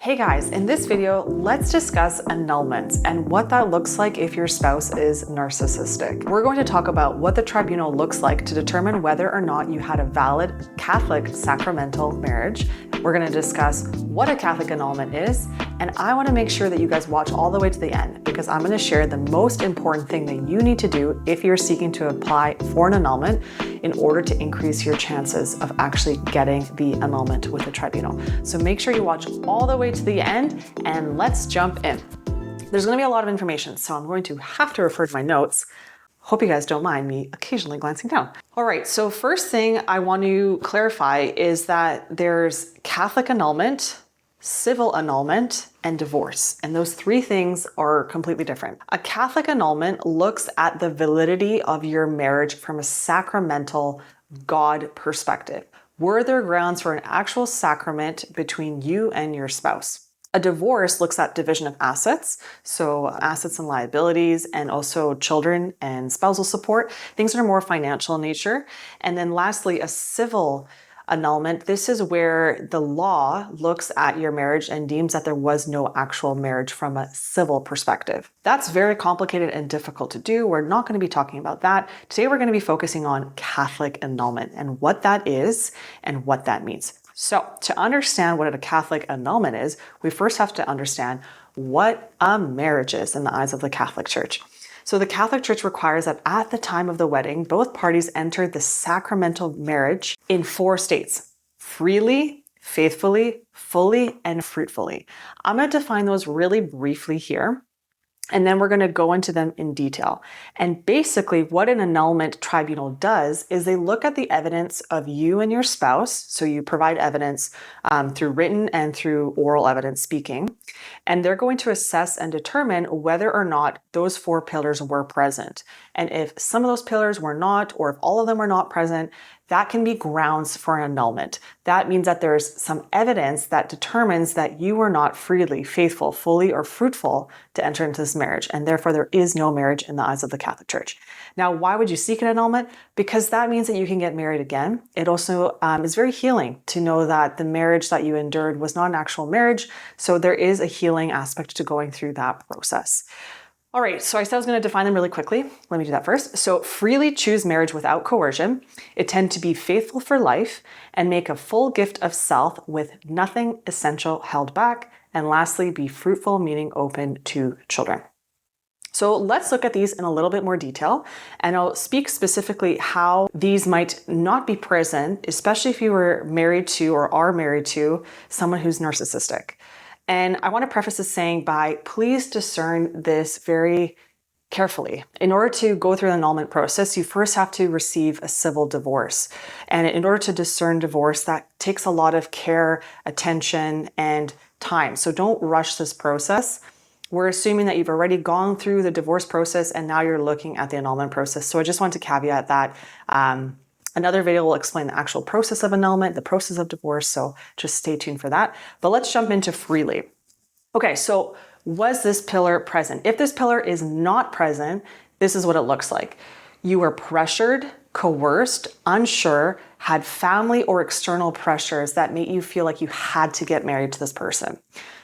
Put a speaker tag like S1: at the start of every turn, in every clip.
S1: Hey guys, in this video, let's discuss annulments and what that looks like if your spouse is narcissistic. We're going to talk about what the tribunal looks like to determine whether or not you had a valid Catholic sacramental marriage. We're going to discuss what a Catholic annulment is, and I want to make sure that you guys watch all the way to the end because I'm going to share the most important thing that you need to do if you're seeking to apply for an annulment in order to increase your chances of actually getting the annulment with the tribunal. So make sure you watch all the way to the end and let's jump in. There's going to be a lot of information, so I'm going to have to refer to my notes. Hope you guys don't mind me occasionally glancing down. All right, so first thing I want to clarify is that there's Catholic annulment, civil annulment, and divorce. And those three things are completely different. A Catholic annulment looks at the validity of your marriage from a sacramental God perspective. Were there grounds for an actual sacrament between you and your spouse? A divorce looks at division of assets, so assets and liabilities, and also children and spousal support, things that are more financial in nature. And then lastly, a civil annulment. This is where the law looks at your marriage and deems that there was no actual marriage from a civil perspective. That's very complicated and difficult to do. We're not going to be talking about that. Today, we're going to be focusing on Catholic annulment and what that is and what that means. So to understand what a Catholic annulment is, we first have to understand what a marriage is in the eyes of the Catholic Church. So the Catholic Church requires that at the time of the wedding, both parties enter the sacramental marriage in 4 states: freely, faithfully, fully, and fruitfully. I'm going to define those really briefly here, and then we're going to go into them in detail. And basically what an annulment tribunal does is they look at the evidence of you and your spouse. So you provide evidence through written and through oral evidence speaking. And they're going to assess and determine whether or not those 4 pillars were present. And if some of those pillars were not, or if all of them were not present, that can be grounds for an annulment. That means that there's some evidence that determines that you were not freely, faithful, fully, or fruitful to enter into this marriage, and therefore there is no marriage in the eyes of the Catholic Church. Now, why would you seek an annulment? Because that means that you can get married again. It also is very healing to know that the marriage that you endured was not an actual marriage, so there is a healing aspect to going through that process. All right, so I said I was going to define them really quickly. Let me do that first. So freely choose marriage without coercion, intend to be faithful for life, and make a full gift of self with nothing essential held back. And lastly, be fruitful, meaning open to children. So let's look at these in a little bit more detail, and I'll speak specifically how these might not be present, especially if you were married to or are married to someone who's narcissistic. And I want to preface this saying by please discern this very carefully. In order to go through the annulment process, you first have to receive a civil divorce. And in order to discern divorce, that takes a lot of care, attention, and time. So don't rush this process. We're assuming that you've already gone through the divorce process and now you're looking at the annulment process. So I just want to caveat that. Another video will explain the actual process of annulment, the process of divorce, so just stay tuned for that. But let's jump into freely. Okay, so was this pillar present? If this pillar is not present, this is what it looks like. You were pressured, coerced, unsure, had family or external pressures that made you feel like you had to get married to this person.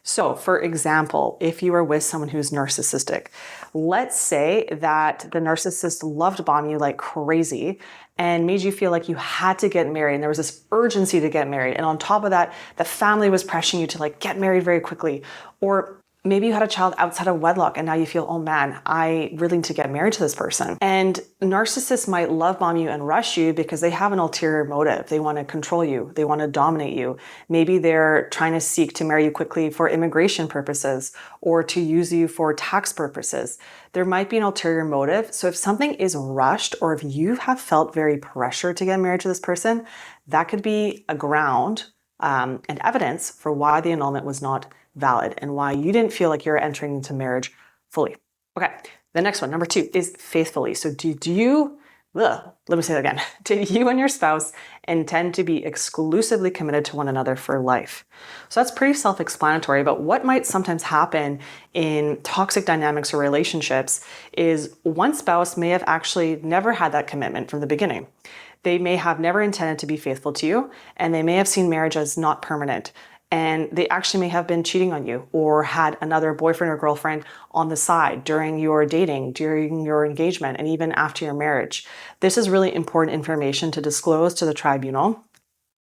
S1: So for example, if you were with someone who's narcissistic, let's say that the narcissist loved bomb you like crazy and made you feel like you had to get married and there was this urgency to get married. And on top of that, the family was pressuring you to like get married very quickly. Or maybe you had a child outside of wedlock and now you feel, oh man, I really need to get married to this person. And narcissists might love bomb you and rush you because they have an ulterior motive. They want to control you. They want to dominate you. Maybe they're trying to seek to marry you quickly for immigration purposes or to use you for tax purposes. There might be an ulterior motive. So if something is rushed or if you have felt very pressured to get married to this person, that could be a ground and evidence for why the annulment was not valid and why you didn't feel like you're entering into marriage fully. Okay, the next one, number 2, is faithfully. So let me say that again. Did you and your spouse intend to be exclusively committed to one another for life? So that's pretty self-explanatory, but what might sometimes happen in toxic dynamics or relationships is one spouse may have actually never had that commitment from the beginning. They may have never intended to be faithful to you, and they may have seen marriage as not permanent. and they actually may have been cheating on you or had another boyfriend or girlfriend on the side during your dating, during your engagement, and even after your marriage. This is really important information to disclose to the tribunal,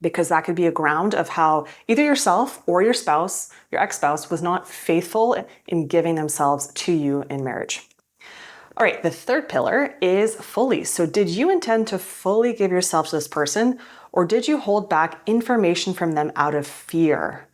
S1: because that could be a ground of how either yourself or your spouse, your ex-spouse, was not faithful in giving themselves to you in marriage. All right, the third pillar is fully. So did you intend to fully give yourself to this person, or did you hold back information from them out of fear?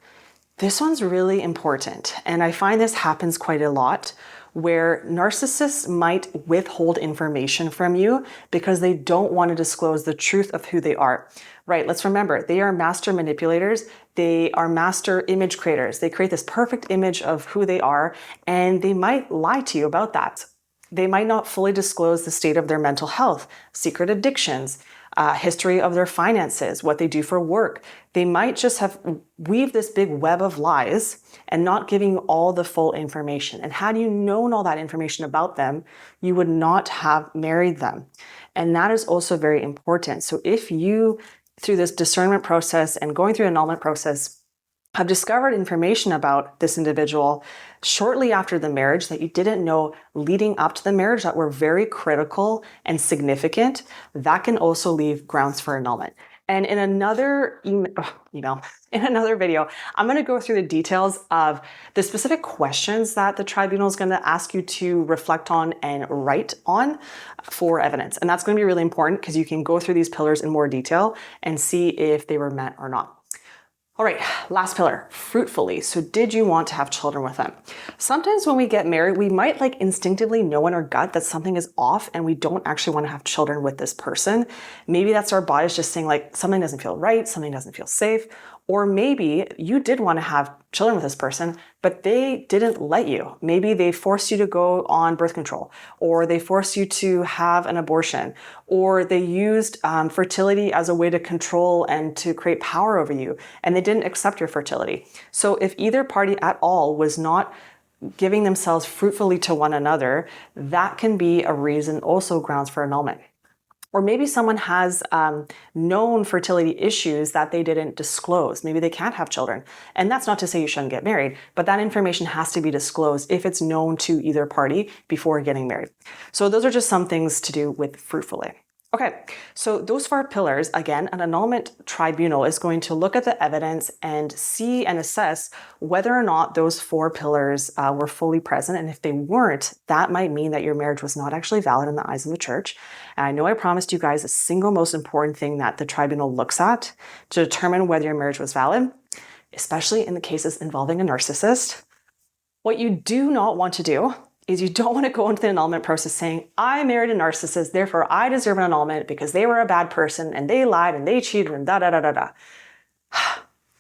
S1: This one's really important, and I find this happens quite a lot, where narcissists might withhold information from you because they don't want to disclose the truth of who they are. Right, let's remember, they are master manipulators. They are master image creators. They create this perfect image of who they are, and they might lie to you about that. They might not fully disclose the state of their mental health, secret addictions, history of their finances, what they do for work. They might just have weaved this big web of lies and not giving you all the full information. And had you known all that information about them, you would not have married them. And that is also very important. So if you, through this discernment process and going through an annulment process, have discovered information about this individual shortly after the marriage that you didn't know leading up to the marriage that were very critical and significant, that can also leave grounds for annulment. And in another in another video, I'm going to go through the details of the specific questions that the tribunal is going to ask you to reflect on and write on for evidence. And that's going to be really important because you can go through these pillars in more detail and see if they were met or not. All right, last pillar, fruitfully. So did you want to have children with them? Sometimes when we get married, we might instinctively know in our gut that something is off and we don't actually want to have children with this person. Maybe that's our bodies just saying something doesn't feel right, something doesn't feel safe. Or maybe you did want to have children with this person, but they didn't let you. Maybe they forced you to go on birth control, or they forced you to have an abortion, or they used fertility as a way to control and to create power over you, and they didn't accept your fertility. So if either party at all was not giving themselves fruitfully to one another, that can be a reason, also grounds for annulment. Or maybe someone has known fertility issues that they didn't disclose. Maybe they can't have children. And that's not to say you shouldn't get married, but that information has to be disclosed if it's known to either party before getting married. So those are just some things to do with fruitfully. Okay, so those 4 pillars, again, an annulment tribunal is going to look at the evidence and see and assess whether or not those 4 pillars were fully present. And if they weren't, that might mean that your marriage was not actually valid in the eyes of the church. And I know I promised you guys the single most important thing that the tribunal looks at to determine whether your marriage was valid, especially in the cases involving a narcissist. What you do not want to do is you don't want to go into the annulment process saying, I married a narcissist, therefore I deserve an annulment because they were a bad person and they lied and they cheated and da.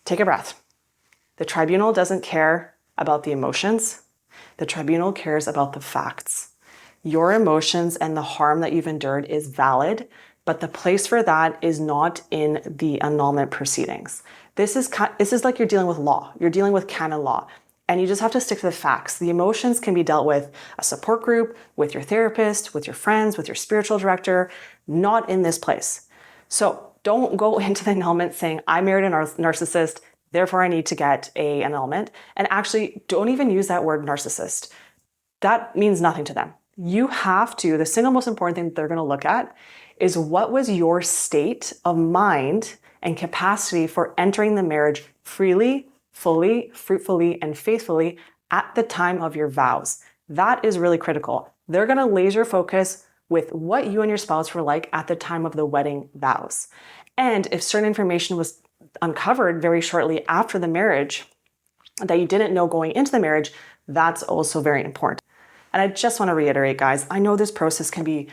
S1: Take a breath. The tribunal doesn't care about the emotions. The tribunal cares about the facts. Your emotions and the harm that you've endured is valid, but the place for that is not in the annulment proceedings. This is like you're dealing with law. You're dealing with canon law. And you just have to stick to the facts. The emotions can be dealt with a support group, with your therapist, with your friends, with your spiritual director, not in this place. So don't go into the annulment saying, I married a narcissist, therefore I need to get an annulment. And actually, don't even use that word narcissist. That means nothing to them. You have to, the single most important thing that they're going to look at is what was your state of mind and capacity for entering the marriage freely, fully, fruitfully, and faithfully at the time of your vows. That is really critical. They're going to laser focus with what you and your spouse were like at the time of the wedding vows. And if certain information was uncovered very shortly after the marriage that you didn't know going into the marriage, that's also very important. And I just want to reiterate, guys, I know this process can be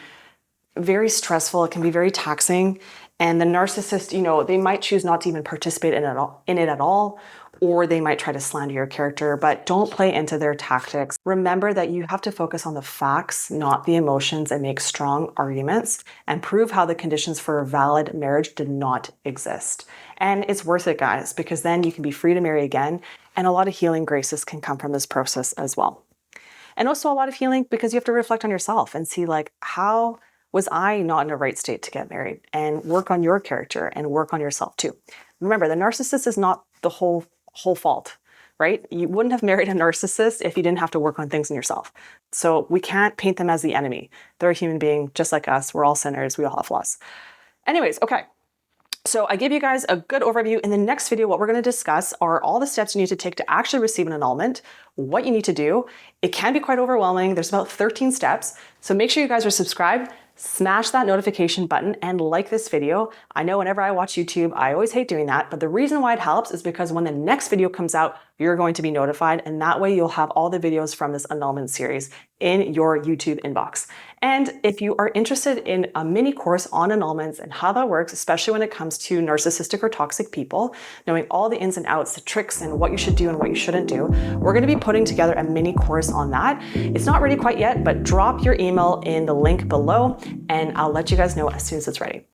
S1: very stressful. It can be very taxing. And the narcissist, they might choose not to even participate in it at all, or they might try to slander your character, but don't play into their tactics. Remember that you have to focus on the facts, not the emotions, and make strong arguments and prove how the conditions for a valid marriage did not exist. And it's worth it, guys, because then you can be free to marry again. And a lot of healing graces can come from this process as well. And also a lot of healing because you have to reflect on yourself and see how was I not in a right state to get married, and work on your character and work on yourself too. Remember, the narcissist is not the whole whole fault, right? You wouldn't have married a narcissist if you didn't have to work on things in yourself. So we can't paint them as the enemy. They're a human being just like us. We're all sinners. We all have flaws. Anyways, okay. So I gave you guys a good overview. In the next video, what we're going to discuss are all the steps you need to take to actually receive an annulment, what you need to do. It can be quite overwhelming. There's about 13 steps. So make sure you guys are subscribed, smash that notification button, and like this video. I know whenever I watch YouTube, I always hate doing that, but the reason why it helps is because when the next video comes out, you're going to be notified, and that way you'll have all the videos from this annulment series in your YouTube inbox. And if you are interested in a mini course on annulments and how that works, especially when it comes to narcissistic or toxic people, knowing all the ins and outs, the tricks, and what you should do and what you shouldn't do, we're going to be putting together a mini course on that. It's not ready quite yet, but drop your email in the link below and I'll let you guys know as soon as it's ready.